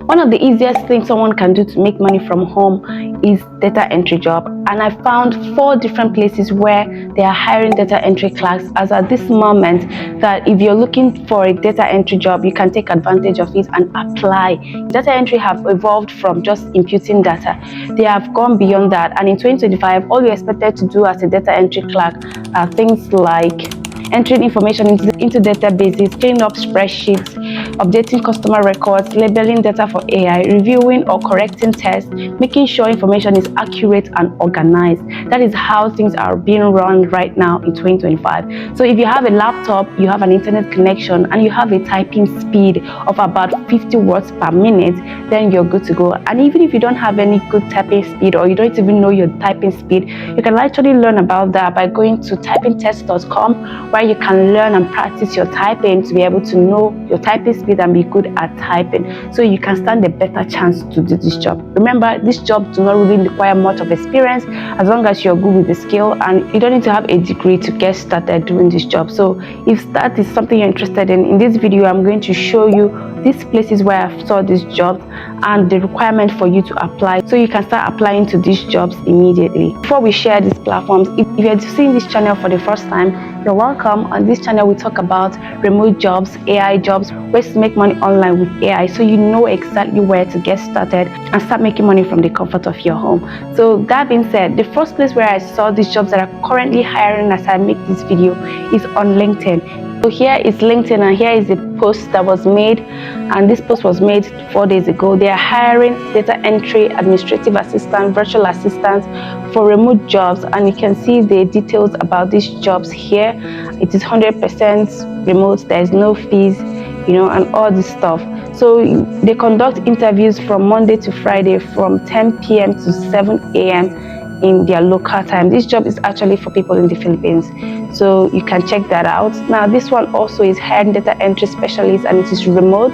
One of the easiest things someone can do to make money from home is data entry job, and I found 4 different places where they are hiring data entry clerks as at this moment, that if you're looking for a data entry job, you can take advantage of it and apply. Data entry have evolved from just imputing data. They have gone beyond that, and in 2025 all you're expected to do as a data entry clerk are things like entering information into databases, cleaning up spreadsheets, updating customer records, labeling data for AI, reviewing or correcting tests, making sure information is accurate and organized. That is how things are being run right now in 2025. So if you have a laptop, you have an internet connection, and you have a typing speed of about 50 words per minute, then you're good to go. And even if you don't have any good typing speed, or you don't even know your typing speed, you can actually learn about that by going to typingtest.com, where you can learn and practice your typing to be able to know your typing speed and be good at typing, so you can stand a better chance to do this job. Remember, this job does not really require much of experience, as long as you're good with the skill, and you don't need to have a degree to get started doing this job. So if that is something you're interested in this video, I'm going to show you these places where I saw these jobs and the requirement for you to apply, so you can start applying to these jobs immediately. Before we share these platforms, if you're seeing this channel for the first time, you're welcome. On this channel we talk about remote jobs, AI jobs, ways to make money online with AI, so you know exactly where to get started and start making money from the comfort of your home. So that being said, the first place where I saw these jobs that are currently hiring as I make this video is on LinkedIn. So here is LinkedIn, and here is a post that was made, and this post was made 4 days ago. They are hiring data entry, administrative assistant, virtual assistants for remote jobs, and you can see the details about these jobs here. It is 100% remote, there is no fees, and all this stuff. So they conduct interviews from Monday to Friday from 10 p.m. to 7 a.m. in their local time. This job is actually for people in the Philippines, so you can check that out. Now this one also is hiring data entry specialist, and it is remote.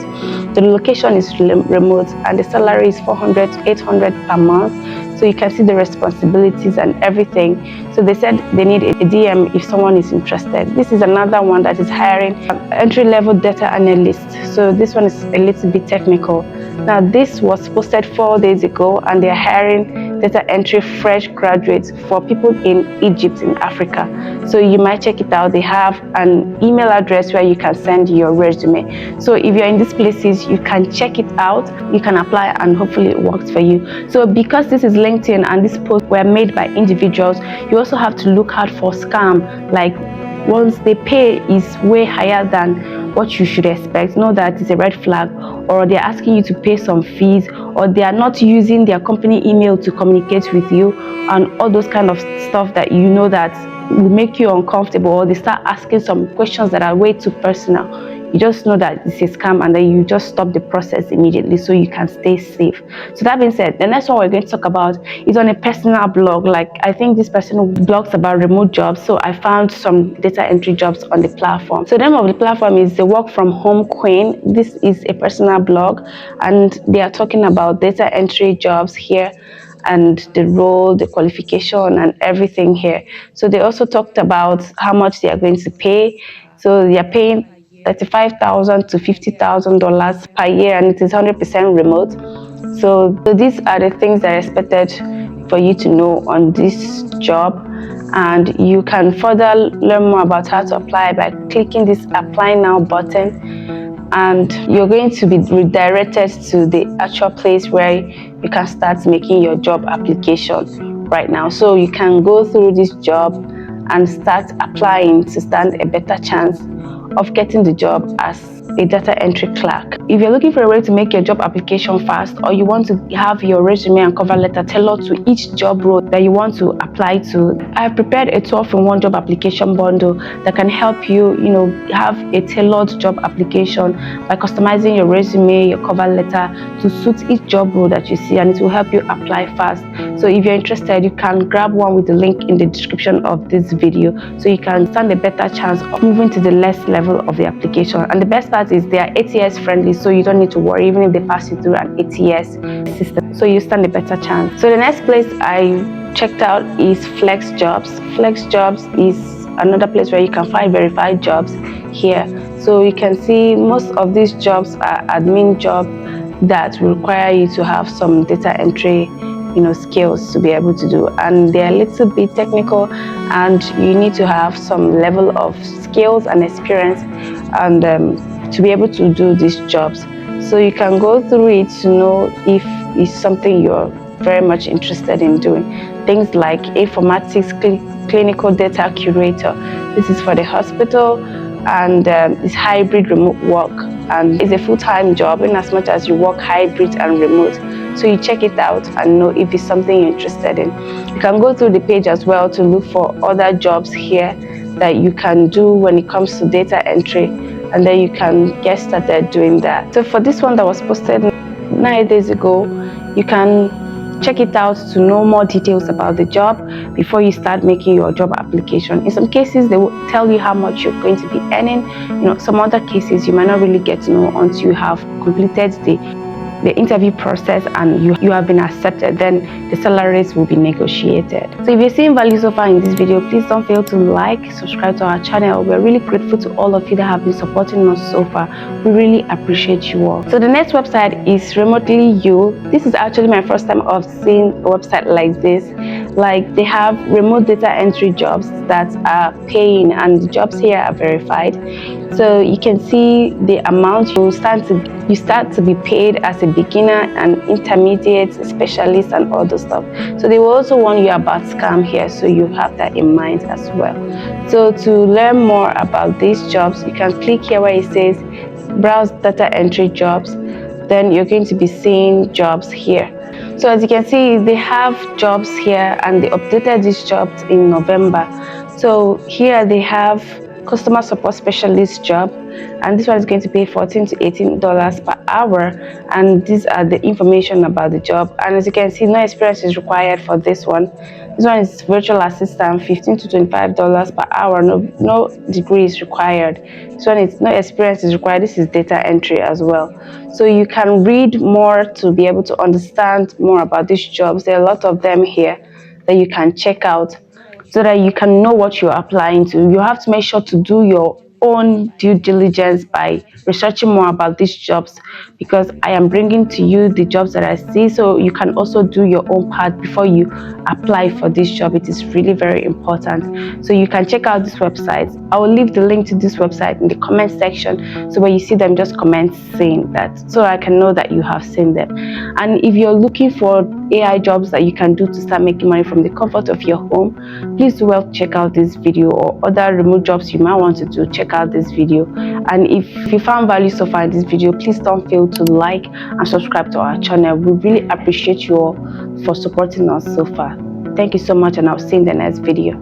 The location is remote, and the salary is 400 to 800 per month. So you can see the responsibilities and everything. So they said they need a DM if someone is interested. This is another one that is hiring entry-level data analyst. So this one is a little bit technical. Now this was posted 4 days ago, and they're hiring data entry fresh graduates for people in Egypt, in Africa. So you might check it out. They have an email address where you can send your resume. So if you're in these places, you can check it out, you can apply, and hopefully it works for you. So because this is LinkedIn and these posts were made by individuals, you also have to look out for scam. Like, once the pay is way higher than what you should expect, know that it's a red flag, or they're asking you to pay some fees, or they are not using their company email to communicate with you, and all those kind of stuff that that will make you uncomfortable, or they start asking some questions that are way too personal. You just know that it's a scam, and then you just stop the process immediately so you can stay safe. So that being said, the next one we're going to talk about is on a personal blog. Like, I think this person blogs about remote jobs, so I found some data entry jobs on the platform. So the name of the platform is the Work From Home Queen. This is a personal blog, and they are talking about data entry jobs here, and the role, the qualification, and everything here. So they also talked about how much they are going to pay. So they are paying $35,000 to $50,000 per year, and it is 100% remote. So these are the things that are expected for you to know on this job, and you can further learn more about how to apply by clicking this Apply Now button, and you're going to be redirected to the actual place where you can start making your job application right now. So you can go through this job and start applying to stand a better chance of getting the job as a data entry clerk. If you're looking for a way to make your job application fast, or you want to have your resume and cover letter tailored to each job role that you want to apply to, I have prepared a 12-in-1 job application bundle that can help you, have a tailored job application by customizing your resume, your cover letter to suit each job role that you see, and it will help you apply fast. So if you're interested, you can grab one with the link in the description of this video, so you can stand a better chance of moving to the next level of the application. And the best part is they are ATS friendly, so you don't need to worry even if they pass you through an ATS system, so you stand a better chance. So the next place I checked out is FlexJobs. FlexJobs is another place where you can find verified jobs here. So you can see most of these jobs are admin jobs, that will require you to have some data entry skills to be able to do, and they're a little bit technical, and you need to have some level of skills and experience and to be able to do these jobs. So you can go through it to know if it's something you're very much interested in doing. Things like informatics clinical data curator. This is for the hospital, and it's hybrid remote work, and it's a full-time job in as much as you work hybrid and remote. So you check it out and know if it's something you're interested in. You can go through the page as well to look for other jobs here that you can do when it comes to data entry, and then you can get started doing that. So for this one that was posted 9 days ago, you can check it out to know more details about the job before you start making your job application. In some cases, they will tell you how much you're going to be earning. Some other cases you might not really get to know until you have completed the interview process and you have been accepted. Then the salaries will be negotiated. So if you're seeing value so far in this video, please don't fail to like, subscribe to our channel. We're really grateful to all of you that have been supporting us so far. We really appreciate you all. So the next website is Remotely You. This is actually my first time of seeing a website like this. Like, they have remote data entry jobs that are paying, and the jobs here are verified. So you can see the amount you start to be paid as a beginner and intermediate, specialist, and all the stuff. So they will also warn you about scam here, so you have that in mind as well. So to learn more about these jobs, you can click here where it says browse data entry jobs. Then you're going to be seeing jobs here. So as you can see, they have jobs here, and they updated these jobs in November. So here they have customer support specialist job, and this one is going to pay $14 to $18 per hour, and these are the information about the job. And as you can see, no experience is required for this one. This one is virtual assistant, $15 to $25 per hour. No degree is required. This one is no experience is required. This is data entry as well. So you can read more to be able to understand more about these jobs. There are a lot of them here that you can check out so that you can know what you're applying to. You have to make sure to do your own due diligence by researching more about these jobs, because I am bringing to you the jobs that I see, so you can also do your own part before you apply for this job. It is really very important. So you can check out this website. I will leave the link to this website in the comment section, so when you see them, just comment saying that, so I can know that you have seen them. And if you're looking for AI jobs that you can do to start making money from the comfort of your home, please do well check out this video, or other remote jobs you might want to do. Check out this video. And if you found value so far in this video, please don't fail to like and subscribe to our channel. We really appreciate you all for supporting us so far. Thank you so much, and I'll see you in the next video.